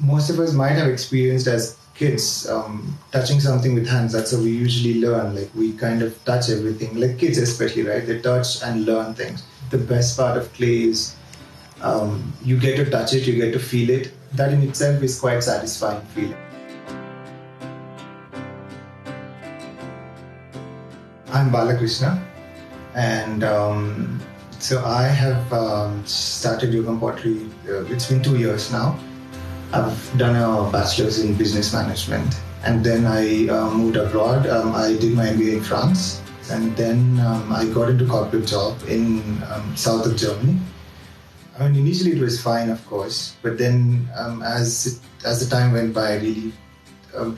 most of us might have experienced as kids touching something with hands. That's how we usually learn. Like we kind of touch everything, like kids especially, right? They touch and learn things. The best part of clay is you get to touch it, you get to feel it. That in itself is quite satisfying feeling. I'm Balakrishna, and so I have started yogampottery. It's been 2 years now. I've done a bachelor's in business management, and then I moved abroad. I did my MBA in France, and then I got into corporate job in south of Germany. I mean, initially it was fine, of course, but then as the time went by, I really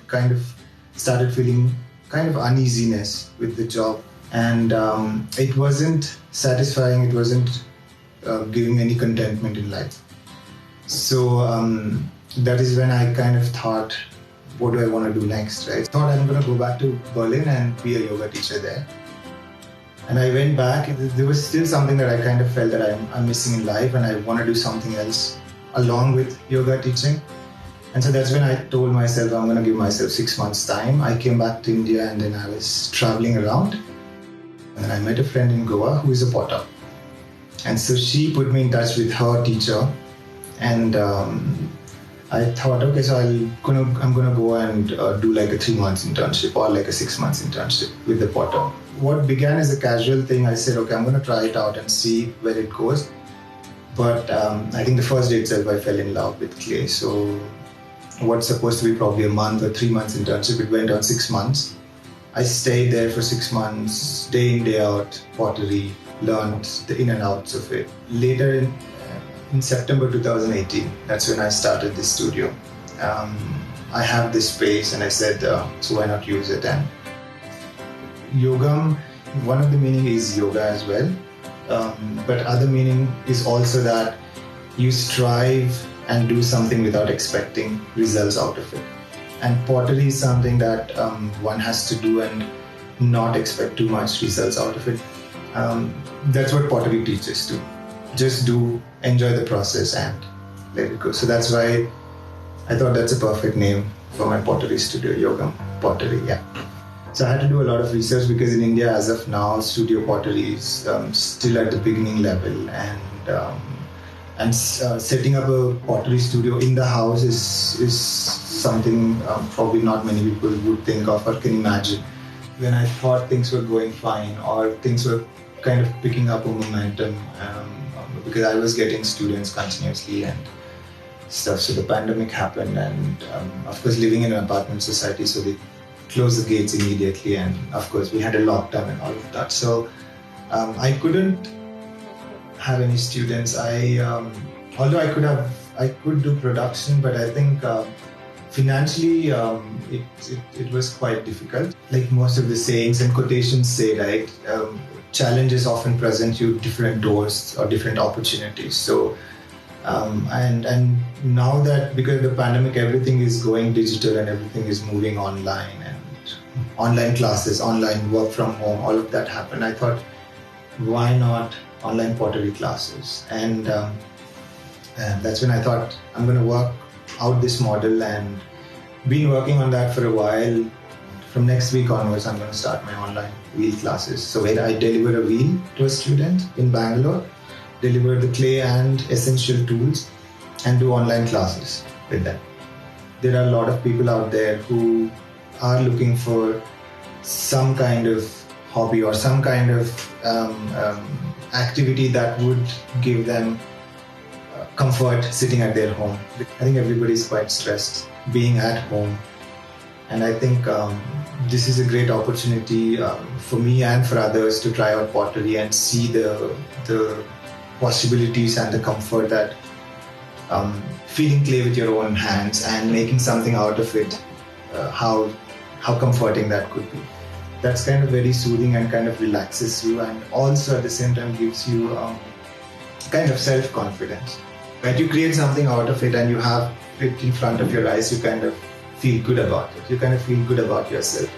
kind of started feeling kind of uneasiness with the job, and it wasn't satisfying. It wasn't giving any contentment in life. So that is when I kind of thought, what do I want to do next, right? I thought I'm going to go back to Berlin and be a yoga teacher there. And I went back. There was still something that I kind of felt that I'm missing in life, and I want to do something else along with yoga teaching. And so that's when I told myself I'm going to give myself 6 months time. I came back to India, and then I was traveling around. And I met a friend in Goa who is a potter. And so she put me in touch with her teacher. And I thought, okay, so I'm gonna go and do like a 3 months internship or like a 6 months internship with the potter. What began as a casual thing, I said, okay, I'm gonna try it out and see where it goes. But I think the first day itself, I fell in love with clay. So what's supposed to be probably a month or 3 months internship, it went on 6 months. I stayed there for 6 months, day in, day out, pottery, learned the in and outs of it. Later in September 2018, that's when I started this studio. I have this space, and I said, so why not use it? And yogam, one of the meaning is yoga as well, but other meaning is also that you strive and do something without expecting results out of it. And pottery is something that one has to do and not expect too much results out of it. That's what pottery teaches too. Just do, enjoy the process, and let it go. So that's why I thought that's a perfect name for my pottery studio, yogampottery. Yeah. So I had to do a lot of research because in India, as of now, studio pottery is still at the beginning level, and setting up a pottery studio in the house is something probably not many people would think of or can imagine. When I thought things were going fine or things were kind of picking up a momentum, because I was getting students continuously and stuff. So the pandemic happened, and of course living in an apartment society, so they closed the gates immediately, and of course we had a lockdown and all of that. So I couldn't have any students. Although I could do production, but I think financially it was quite difficult. Like most of the sayings and quotations say, right? Challenges often present you different doors or different opportunities. So, and now that because of the pandemic, everything is going digital and everything is moving online, and online classes, online work from home, all of that happened. I thought, why not online pottery classes? And that's when I thought I'm going to work out this model, and been working on that for a while. From next week onwards, I'm going to start my online wheel classes. So where I deliver a wheel to a student in Bangalore, deliver the clay and essential tools, and do online classes with them. There are a lot of people out there who are looking for some kind of hobby or some kind of activity that would give them comfort sitting at their home. I think everybody's quite stressed being at home. And I think this is a great opportunity for me and for others to try out pottery and see the possibilities and the comfort that feeling clay with your own hands and making something out of it, how comforting that could be. That's kind of very soothing and kind of relaxes you, and also at the same time gives you kind of self-confidence. When you create something out of it and you have it in front of your eyes, you kind of feel good about it. You kind of feel good about yourself.